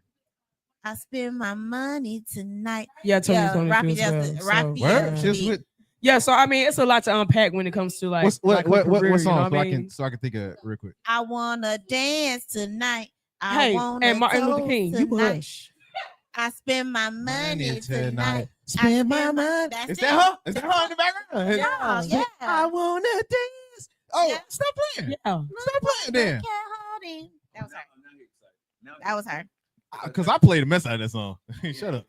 E: I spend my money tonight.
D: Yeah, Tony
E: Yeah,
D: Tony
E: Rafi
D: too as
E: does it.
D: well.
E: Rafi
D: So,
B: Word?
E: Yeah.
B: Just with
D: yeah, so I mean, it's a lot to unpack when it comes to like
B: what
D: her career, you know
B: song
D: what I mean?
B: so I can think of it real quick.
E: I wanna dance tonight. I
D: Hey,
E: wanna
D: and Martin Luther
E: toast
D: King, you
E: tonight.
D: hush.
E: I spend my money tonight.
B: Spend my
E: spend my-
B: money.
E: That's
B: Is
E: it.
B: that her? Is that her in the background?
E: Yeah, yeah.
B: I wanna dance. Oh,
E: Yeah.
B: stop playing.
D: Yeah.
B: Stop playing then.
E: Can't hold him. That was her. That was her.
B: Because I played the mess out of that song. Shut up.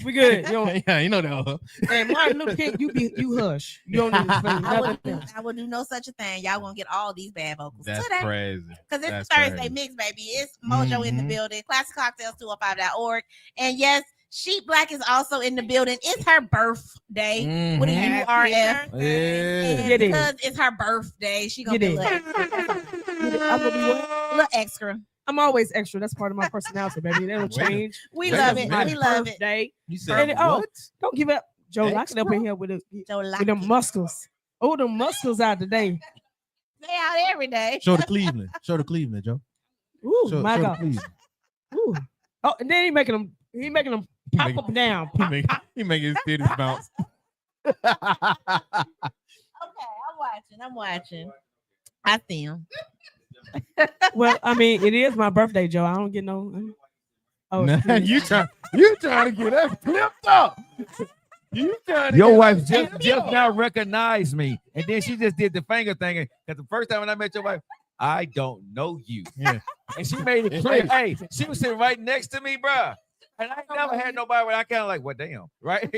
D: We good. Yo,
B: Yeah, you know that was her.
D: and Martin Luther King, you hush. You don't need to explain
E: I
D: nothing.
E: would do no such a thing. Y'all gonna get all these bad vocals
B: That's
E: today.
B: crazy.
E: Because it's
B: That's
E: Thursday
B: crazy.
E: mix, baby. It's Mojo in the
B: Mhm.
E: building. ClassicCocktails205.org. And yes, Sheep Black is also in the building. It's her birthday with a
B: Mhm.
E: URF.
B: Yeah.
E: And
D: Get it.
E: because it's her birthday, she gonna
D: Get
E: be a
D: it.
E: little extra.
D: I'm gonna be what?
E: A little extra.
D: I'm always extra. That's part of my personality, baby. That don't
B: Wait a-
D: change.
E: We
B: Wait
E: love
B: a
E: it.
B: minute.
E: We love it.
D: Birthday.
B: You said
D: And oh,
B: what?
D: don't give up, Joe. Locking up
B: Extra?
D: in here with
E: Joe
D: with
E: Lock.
D: them muscles. Oh, the muscles out today.
E: They out every day.
B: Show the Cleveland. Show the Cleveland, Joe.
D: Ooh,
B: Show,
D: my
B: show the
D: God.
B: Cleveland.
D: Ooh. Oh, and then he making them
B: He
D: pop
B: make-
D: up and down.
B: He
D: Pop,
B: make,
D: pop.
B: he make his titties bounce.
E: Okay, I'm watching. I see him.
D: Well, I mean, it is my birthday, Joe. I don't get no. Oh,
B: Nah,
D: excuse me.
B: you trying to get that flipped up. You trying to
C: Your
B: get
C: wife
B: that
C: just now recognized me, and then she just did the finger thing. Because the first time when I met your wife, I don't know you.
B: Yeah.
C: And she made it clear. Hey, she was sitting right next to me, bruh. And I ain't never had nobody where I kind of like, what damn, right?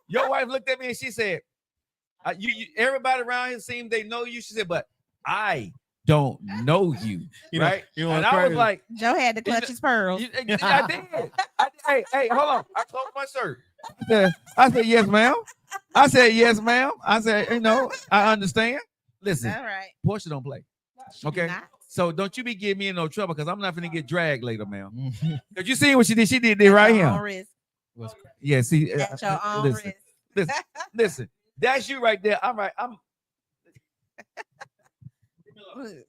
C: Your wife looked at me and she said, you everybody around here seems they know you. She said, but I don't know you,
B: You know-
C: right?
B: you know
C: and
B: what's
C: I was
B: crazy?
C: like,
E: Joe had to clutch his pearls.
C: I did. Hey, hold on. I closed my shirt. I said, yes, ma'am. I said, yes, ma'am. I said, I understand. Listen,
E: All right.
C: Portia don't play. Okay.
E: Not.
C: So don't you be getting me in no trouble because I'm not gonna get dragged later, ma'am. Because you see what she did? She did this right
E: Your own
C: here.
E: risk.
C: Yeah, see,
E: That's your own
C: listen,
E: risk.
C: listen. That's you right there. I'm right.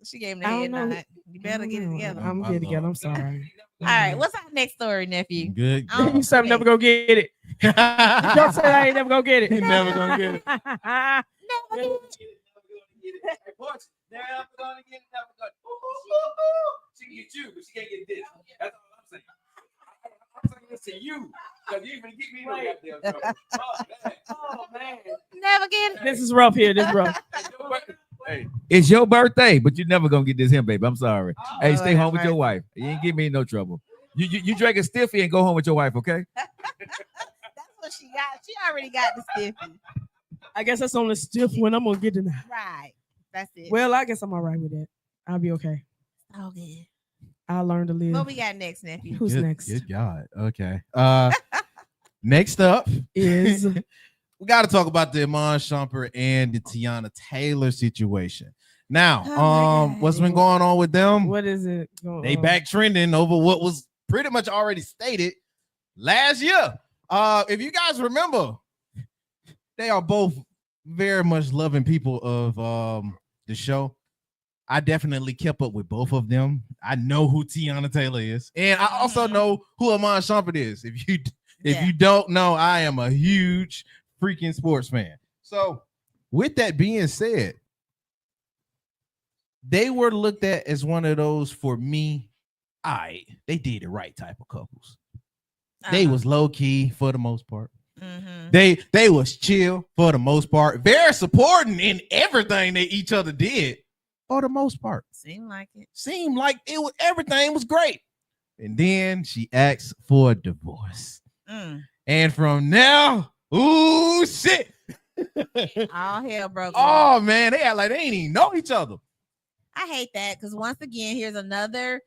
E: She gave him the
D: I
E: head
D: don't know.
E: nod. You better get it together.
D: I'm
B: I
D: getting
B: know.
D: together. I'm sorry.
E: All right, what's our next story, nephew?
B: Good.
E: Oh,
D: You said I'm never gonna get it. Don't say I ain't never gonna get it.
B: He never gonna get it.
E: Never
C: Never gonna get it. Never gonna. She can get you, but she can't get this. That's all I'm saying. I'm saying this to you because you even get me no goddamn trouble. Oh, man.
E: Never get it.
D: This is rough here. This is rough.
C: Hey, it's your birthday, but you're never gonna get this him, baby. I'm sorry. Hey,
E: Lord
C: stay
E: have
C: home with your
E: mercy.
C: wife. You ain't give me no trouble. You drink a stiffy and go home with your wife, okay?
E: That's what she got. She already got the stiffy.
D: I guess that's on the stiff one. I'm gonna get it now.
E: Right. That's it.
D: Well, I guess I'm all right with that. I'll be okay.
E: oh, good.
D: I'll learn to live.
E: What we got next, nephew?
D: Who's
B: Good-
D: next?
B: Good God. Okay. Next up
D: Is
B: we got to talk about the Iman Shumpert and the Tiana Taylor situation. Now,
E: Oh my God.
B: what's been going on with them?
D: what is it? Going
B: They
D: on?
B: back trending over what was pretty much already stated last year. If you guys remember, they are both very much loving people of the show. I definitely kept up with both of them. I know who Tiana Taylor is, and I also know who Iman Shumpert is. If
E: Yeah.
B: you don't know, I am a huge freaking sports fan. So, with that being said, they were looked at as one of those, for me, they did the right type of couples. They was low key for the most part.
J: Mhm.
B: They was chill for the most part. Very supporting in everything that each other did for the most part.
J: Seemed like it.
B: Seemed like it was everything was great. And then she asked for a divorce. And from now, ooh shit.
J: All hell broke.
B: Oh man, they act like they ain't even know each other.
J: I hate that because once again, here's another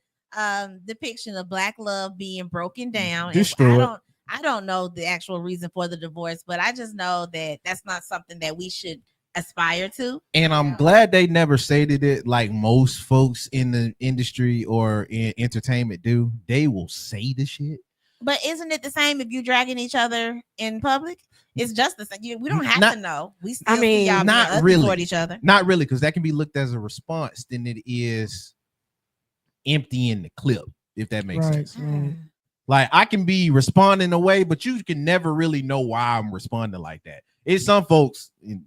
J: depiction of black love being broken down. And
B: Destroyed.
J: I don't know the actual reason for the divorce, but I just know that that's not something that we should aspire to.
B: And I'm glad they never stated it like most folks in the industry or in entertainment do. They will say the shit.
J: But isn't it the same if you dragging each other in public? It's just the same. We don't have
B: Not-
J: to know. We still
D: I mean,
J: see y'all
B: not
J: being ugly
B: really.
J: toward each other.
B: Not really, because that can be looked as a response than it is emptying the clip, if that makes
D: Right.
B: sense. Like I can be responding away, but you can never really know why I'm responding like that. It's some folks, and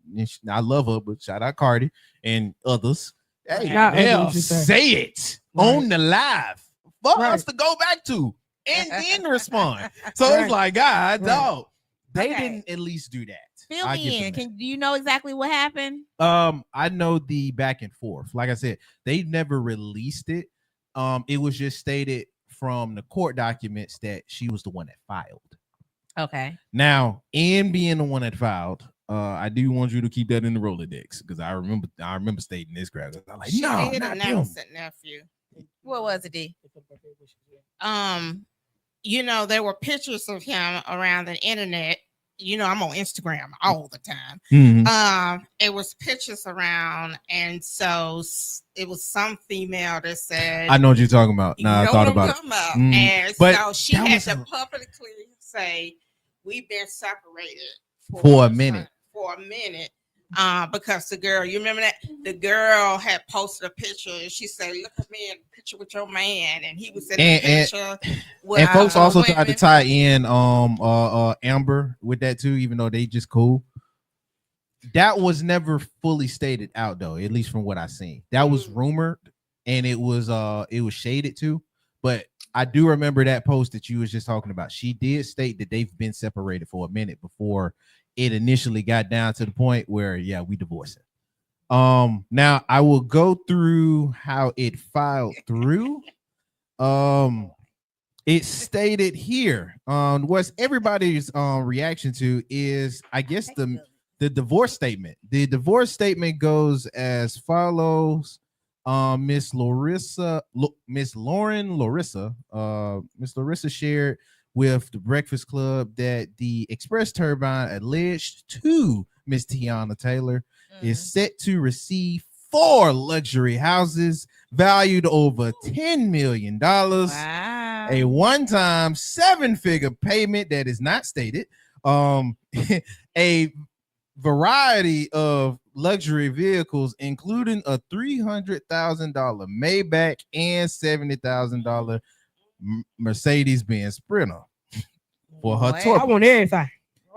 B: I love her, but shout out Cardi and others. Hey,
D: Not
B: they'll
D: others, you say.
B: say it
D: Right.
B: on the live for
D: Right.
B: us to go back to and then respond. So
D: Right.
B: it's like, God,
D: Right.
B: dog, they
J: Okay.
B: didn't at least do that.
J: Fill
B: I
J: me
B: give
J: in.
B: them
J: Do you know exactly what happened?
B: that. I know the back and forth. Like I said, they never released it. It was just stated from the court documents that she was the one that filed.
J: Okay.
B: Now, in being the one that filed, I do want you to keep that in the Rolodex because I remember stating this crowd. I'm like,
I: She
B: no,
I: did
B: not them.
I: announce it, nephew.
J: What was it, D?
I: You know, there were pictures of him around the internet. You know, I'm on Instagram all the time.
B: Mhm.
I: It was pictures around, and so it was some female that said,
B: I know what you're talking about.
I: you
B: Nah, I
I: know
B: thought
I: what I'm
B: about it.
I: talking about.
B: Mm,
I: And
B: but
I: so she
B: that
I: had
B: was
I: to
B: a-
I: publicly say, we've been separated
B: For a minute.
I: For a minute. Because the girl, you remember that the girl had posted a picture and she said, look at me in the picture with your man, and he was in the
B: And-
I: picture with
B: And folks also tried to
I: women.
B: tie in Amber with that too, even though they just cool. That was never fully stated out though, at least from what I seen. That was rumored and it was shaded too. But I do remember that post that you was just talking about. She did state that they've been separated for a minute before it initially got down to the point where we divorcing. Now I will go through how it filed through. It stated here what's everybody's reaction to is I guess the divorce statement. The divorce statement goes as follows. Miss Larissa shared with the Breakfast Club that the Express Turbine alleged to Miss Tiana Taylor is set to receive 4 luxury houses valued over $10 million.
J: Wow.
B: A one-time 7-figure payment that is not stated. A variety of luxury vehicles, including a $300,000 Maybach and $70,000 Mercedes-Benz Sprinter for her
J: Wow.
B: tour.
D: I want everything.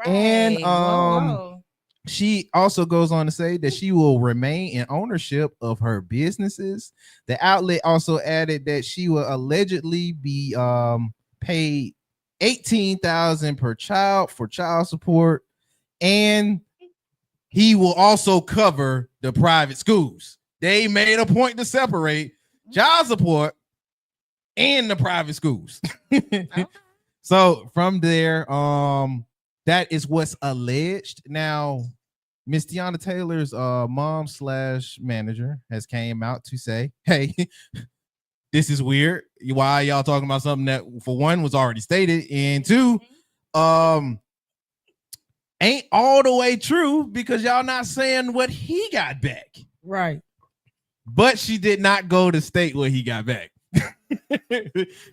B: And
J: Right. Whoa.
B: she also goes on to say that she will remain in ownership of her businesses. The outlet also added that she will allegedly be paid $18,000 per child for child support, and he will also cover the private schools. They made a point to separate child support and the private schools.
J: Okay.
B: So from there, that is what's alleged. Now, Miss Tiana Taylor's mom / manager has came out to say, hey, this is weird. Why are y'all talking about something that for one was already stated, and two, ain't all the way true because y'all not saying what he got back.
D: Right.
B: But she did not go to state what he got back.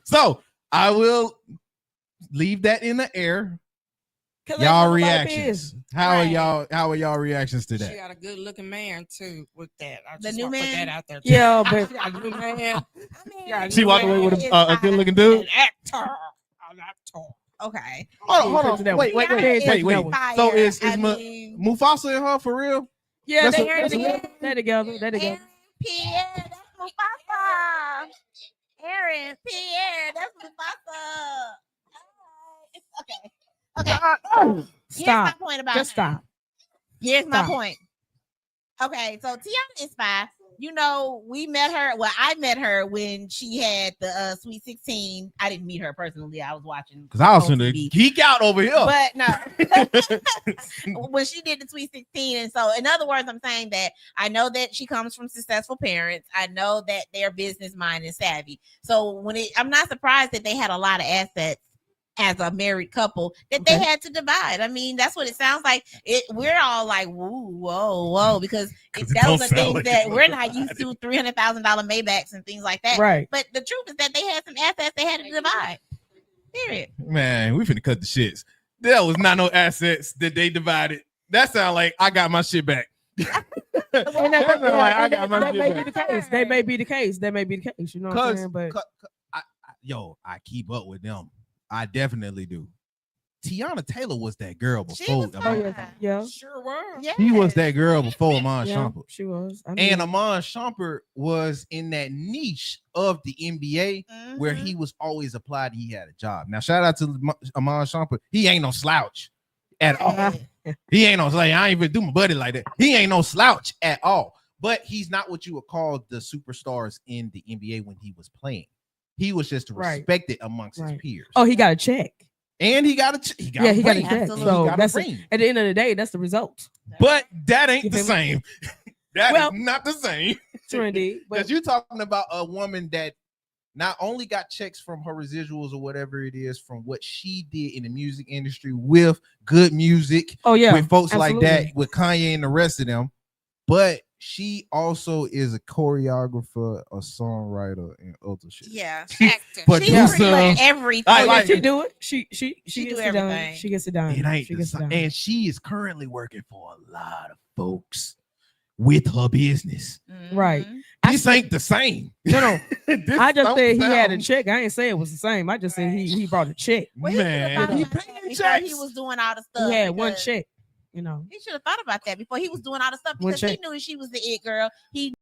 B: So I will leave that in the air.
D: 'Cause they
B: Y'all
D: know what life
B: reactions.
D: is.
B: How are
J: Right.
B: y'all? How are y'all reactions to
I: She
B: that?
I: got a good looking man too with that. I
J: The
I: just
J: new
I: want to put
J: man?
I: that out there. Too.
D: Yeah, but
I: She got a new man.
J: I
I: Yeah,
J: mean,
B: She walked away with
J: it's
B: a good looking dude.
I: An actor. An actor.
J: okay.
B: Hold on.
D: That
B: Wait.
D: one.
B: So
J: Fire.
B: is
J: I
B: Ma-
J: mean,
B: Mufasa and her for real?
D: Yeah,
B: That's
D: they
B: what- that's
D: together.
B: what-
D: They together. They together.
J: Aaron Pierre, that's Mufasa. Aaron Pierre, that's Mufasa. Okay. Here's my
D: Stop.
J: point about
D: Just
J: her.
D: stop.
J: Here's my
D: Stop.
J: point. Okay, so Tiana is fine. You know, we met her. Well, I met her when she had the Sweet 16. I didn't meet her personally. I was watching
B: Because I was
J: on
B: gonna
J: TV.
B: geek out over here.
J: But no, when she did the Sweet 16, and so in other words, I'm saying that I know that she comes from successful parents. I know that they're business minded and savvy. So I'm not surprised that they had a lot of assets as a married couple that they had to divide. I mean, that's what it sounds like. We're all like, whoa, because those are things that we're not used to. $300,000 Maybachs and things like that.
D: Right.
J: But the truth is that they had some assets they had to divide. Period.
B: Man, we finna cut the shits. There was not no assets that they divided. That sound like I got my shit back.
D: That may be the case. They may be the case. That may be the case. You know what I'm saying? But
B: I keep up with them. I definitely do. Tiana Taylor was that girl before.
D: yeah,
J: sure was.
B: She was that girl before Amon Shumpert.
D: She was.
B: And Amon Shumpert was in that niche of the NBA where he was always applied. He had a job. Now, shout out to Amon Shumpert. He ain't no slouch at all. He ain't no slouch. I ain't even do my buddy like that. He ain't no slouch at all. But he's not what you would call the superstars in the NBA when he was playing. He was just respected amongst his peers.
D: Oh, he got a check.
B: And he got a check.
D: He got a check. So that's at the end of the day, that's the result.
B: But that ain't the same. That is not the same.
D: Trendy.
B: Because you're talking about a woman that not only got checks from her residuals or whatever it is from what she did in the music industry with good music.
D: Oh, yeah.
B: With folks
D: Absolutely.
B: like that, with Kanye and the rest of them. But she also is a choreographer, a songwriter, and other shit.
J: Yeah,
B: But
J: she pretty much everything.
D: She do it. She
J: She
D: gets
J: do
D: it done.
J: everything.
D: She gets it done.
B: It ain't
D: She
B: the
D: gets it
B: same.
D: done.
B: And she is currently working for a lot of folks with her business.
D: Right.
B: This ain't the same.
D: No. I just
B: don't
D: said he had a
B: sound-
D: check. I ain't say it was the same. I just said he brought a check.
B: Man,
J: Before he was doing all the stuff.
D: He had one
J: because
D: check. You know.
J: He should have thought about that before he was doing all the stuff
D: One
J: because he
D: check.
J: knew she was the it girl. He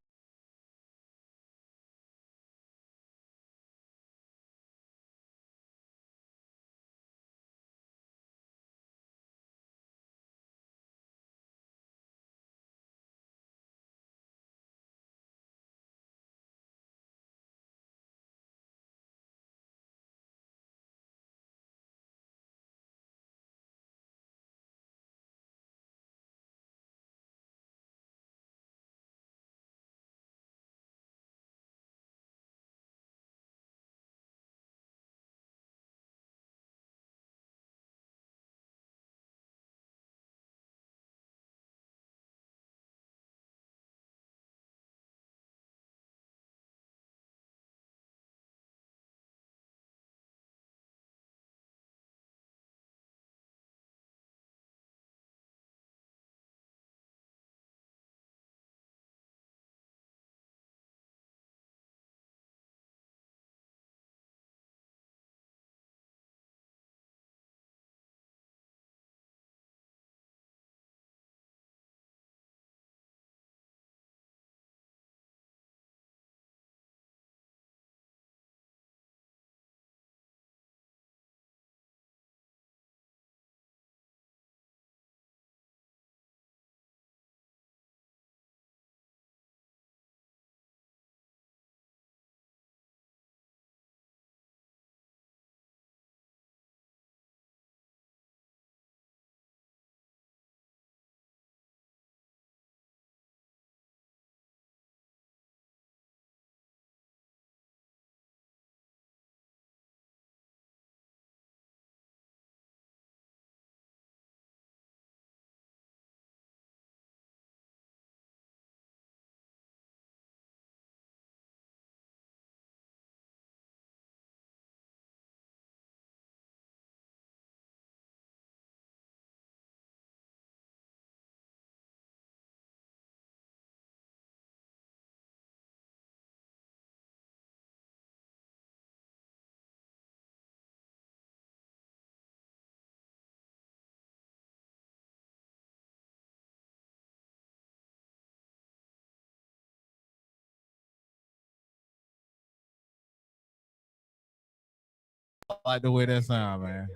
B: I like the way that sound, man.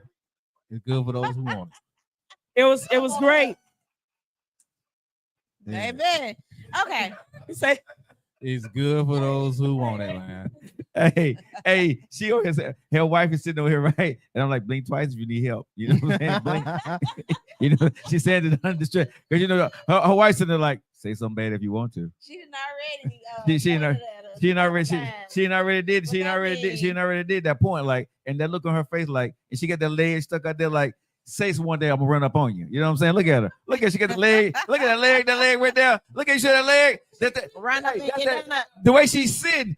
C: It's good for those who want
D: It was great.
C: it. Yeah.
J: Baby. Okay.
D: Say
C: It's good for those who want it, man. Hey, she always said her wife is sitting over here, right? And I'm like, blink twice if you need help. You know what I'm saying? Blink. You know, she said it under stress. Because you know, her wife's sitting there like, say something bad if you want to.
J: She didn't already.
C: She already did that point, like, and that look on her face, like, and she got that leg stuck out there, like, say one day I'm gonna run up on you. You know what I'm saying? Look at her. Look at she got the leg. Look at that leg right there. Look at that leg.
J: Run up and get
C: the way she's sitting,